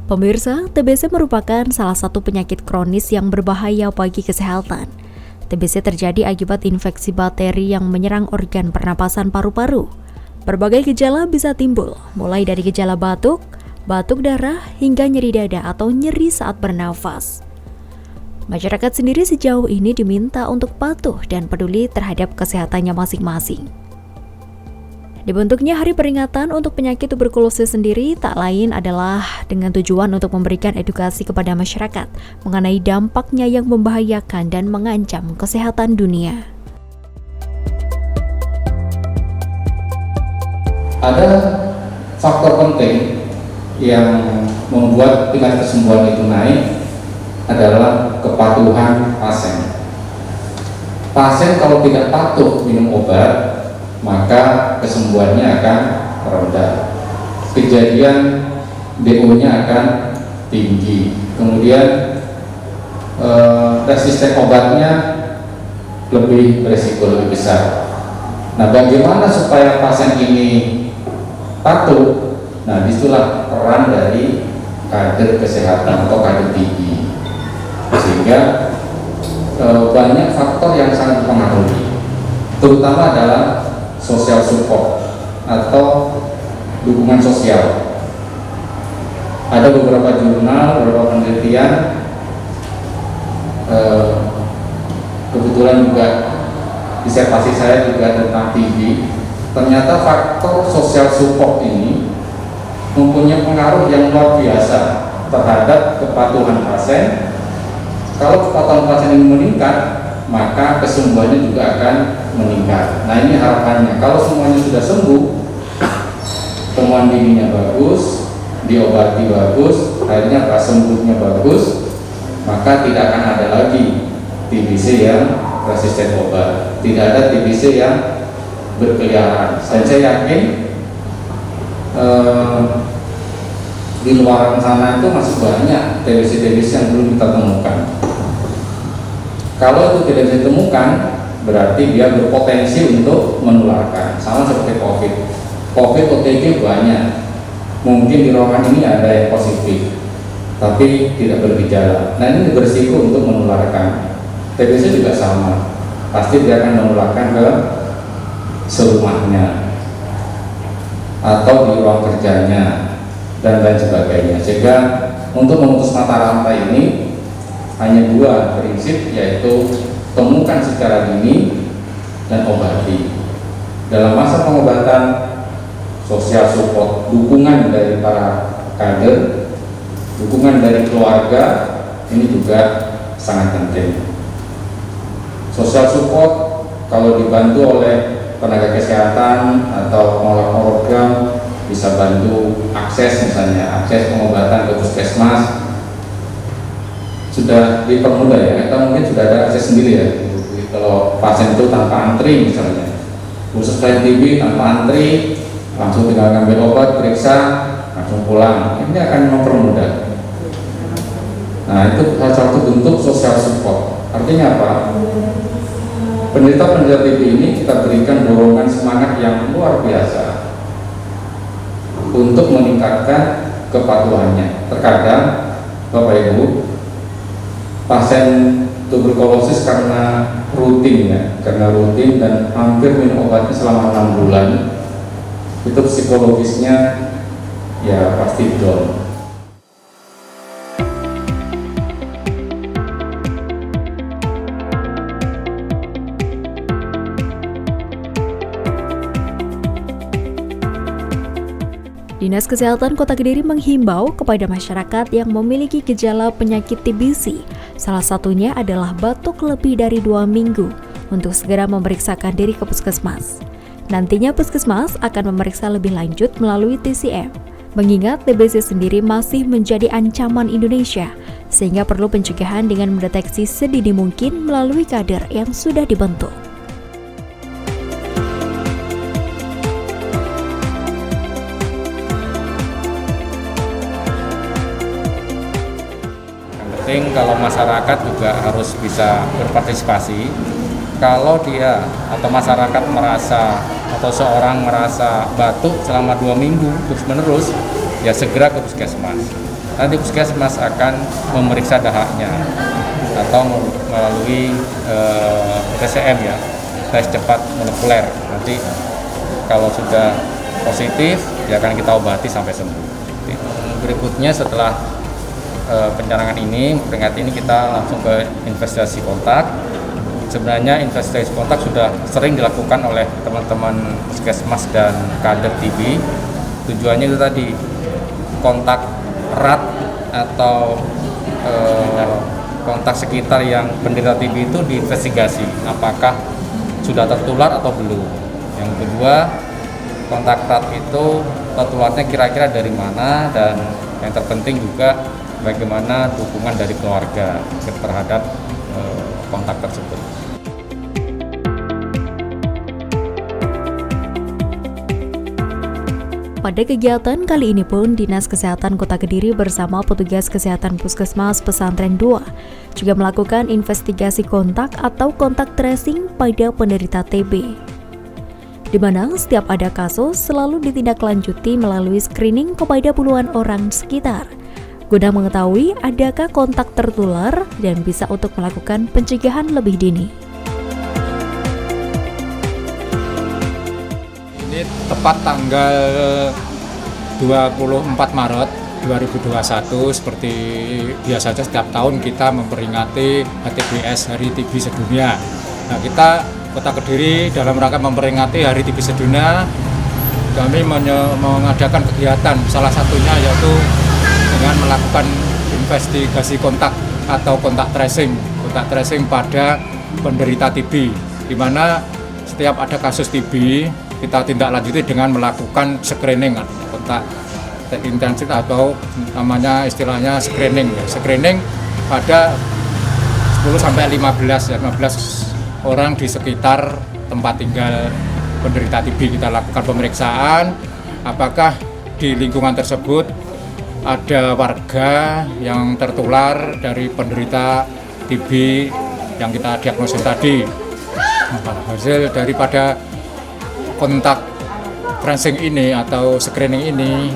Pemirsa, TBC merupakan salah satu penyakit kronis yang berbahaya bagi kesehatan. TBC terjadi akibat infeksi bakteri yang menyerang organ pernapasan paru-paru. Berbagai gejala bisa timbul, mulai dari gejala batuk, batuk darah, hingga nyeri dada atau nyeri saat bernafas. Masyarakat sendiri sejauh ini diminta untuk patuh dan peduli terhadap kesehatannya masing-masing. Dibentuknya Hari Peringatan untuk Penyakit Tuberkulosis sendiri tak lain adalah dengan tujuan untuk memberikan edukasi kepada masyarakat mengenai dampaknya yang membahayakan dan mengancam kesehatan dunia. Ada faktor penting yang membuat tingkat kesembuhan itu naik adalah kepatuhan pasien. Pasien kalau tidak patuh minum obat, maka kesembuhannya akan rendah. Kejadian DO-nya akan tinggi. Kemudian resisten obatnya lebih beresiko lebih besar. Nah, bagaimana supaya pasien ini patuh? Nah, disitulah peran dari kader kesehatan atau kader tinggi. Sehingga banyak faktor yang sangat mempengaruhi, terutama adalah social support atau dukungan sosial. Ada beberapa jurnal, beberapa penelitian, kebetulan juga disertasi saya juga tentang TB. Ternyata faktor social support ini mempunyai pengaruh yang luar biasa terhadap kepatuhan pasien. Kalau kepatuhan pasien ini meningkat, maka kesembuhannya juga akan meningkat. Nah, ini harapannya. Kalau semuanya sudah sembuh, temuan dininya bagus, diobati bagus, akhirnya sembuhnya bagus, maka tidak akan ada lagi TBC yang resisten obat. Tidak ada TBC yang berkeliaran. Dan saya yakin di luar sana itu masih banyak TBC yang belum kita temukan. Kalau itu tidak ditemukan, berarti dia berpotensi untuk menularkan. Sama seperti COVID. COVID OTG banyak. Mungkin di ruangan ini ada yang positif, tapi tidak bergejala. Nah, ini berisiko untuk menularkan. TBC juga sama. Pasti dia akan menularkan ke serumahnya atau di ruang kerjanya dan lain sebagainya. Sehingga untuk memutus mata rantai ini hanya dua prinsip, yaitu temukan secara dini dan obati. Dalam masa pengobatan, social support, dukungan dari para kader, dukungan dari keluarga, ini juga sangat penting. Social support kalau dibantu oleh tenaga kesehatan atau pengelola program bisa bantu akses, misalnya akses pengobatan ke puskesmas sudah dipermudah ya, atau mungkin sudah ada akses sendiri ya. Kalau pasien itu tanpa antri misalnya, khusus TB tanpa antri, langsung tinggal ngambil obat, periksa, langsung pulang. Ini akan mempermudah. Nah, itu salah satu bentuk social support. Artinya apa? Penderita TB ini kita berikan dorongan semangat yang luar biasa untuk meningkatkan kepatuhannya. Terkadang Bapak Ibu, pasien tuberkulosis karena rutin dan hampir minum obatnya selama 6 bulan, itu psikologisnya ya pasti down. Dinas Kesehatan Kota Kediri menghimbau kepada masyarakat yang memiliki gejala penyakit TBC, salah satunya adalah batuk lebih dari 2 minggu, untuk segera memeriksakan diri ke puskesmas. Nantinya puskesmas akan memeriksa lebih lanjut melalui TCM, mengingat TBC sendiri masih menjadi ancaman Indonesia, sehingga perlu pencegahan dengan mendeteksi sedini mungkin melalui kader yang sudah dibentuk. Kalau masyarakat juga harus bisa berpartisipasi. Kalau dia atau masyarakat merasa atau seorang merasa batuk selama 2 minggu terus menerus, ya segera ke puskesmas. Nanti puskesmas akan memeriksa dahaknya atau melalui TCM ya, tes cepat molekuler. Nanti kalau sudah positif ya akan kita obati sampai sembuh. Berikutnya setelah pencanangan ini, peringatan ini kita langsung ke investigasi kontak. Sebenarnya investigasi kontak sudah sering dilakukan oleh teman-teman puskesmas dan kader TB. Tujuannya itu tadi, kontak erat atau kontak sekitar yang penderita TB itu diinvestigasi apakah sudah tertular atau belum. Yang kedua, kontak erat itu tertularnya kira-kira dari mana, dan yang terpenting juga bagaimana dukungan dari keluarga terhadap kontak tersebut. Pada kegiatan kali ini pun, Dinas Kesehatan Kota Kediri bersama petugas kesehatan Puskesmas Pesantren 2 juga melakukan investigasi kontak atau kontak tracing pada penderita TB, di mana setiap ada kasus selalu ditindaklanjuti melalui screening kepada puluhan orang sekitar, guna mengetahui adakah kontak tertular dan bisa untuk melakukan pencegahan lebih dini. Ini tepat tanggal 24 Maret 2021, seperti biasanya setiap tahun kita memperingati HTBS, Hari TB Sedunia. Nah, kita Kota Kediri dalam rangka memperingati Hari TB Sedunia, kami mengadakan kegiatan, salah satunya yaitu dengan melakukan investigasi kontak atau kontak tracing pada penderita TB, di mana setiap ada kasus TB kita tindak lanjuti dengan melakukan screening kontak intensif atau namanya istilahnya screening pada 10 sampai 15 orang di sekitar tempat tinggal penderita TB. Kita lakukan pemeriksaan apakah di lingkungan tersebut ada warga yang tertular dari penderita TB yang kita diagnosis tadi. Hasil daripada kontak tracing ini atau screening ini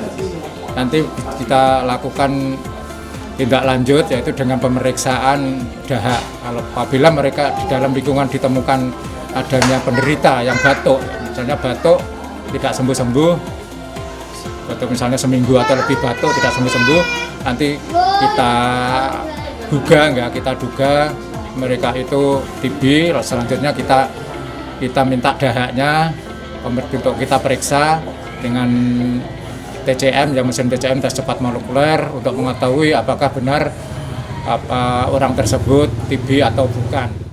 nanti kita lakukan tindak lanjut, yaitu dengan pemeriksaan dahak. Apabila mereka di dalam lingkungan ditemukan adanya penderita yang batuk, misalnya batuk tidak sembuh-sembuh, atau misalnya seminggu atau lebih batuk tidak sembuh-sembuh, nanti kita duga mereka itu TB. Selanjutnya kita minta dahaknya untuk kita periksa dengan TCM, yang mesin TCM, tes cepat molekuler, untuk mengetahui apakah benar orang tersebut TB atau bukan.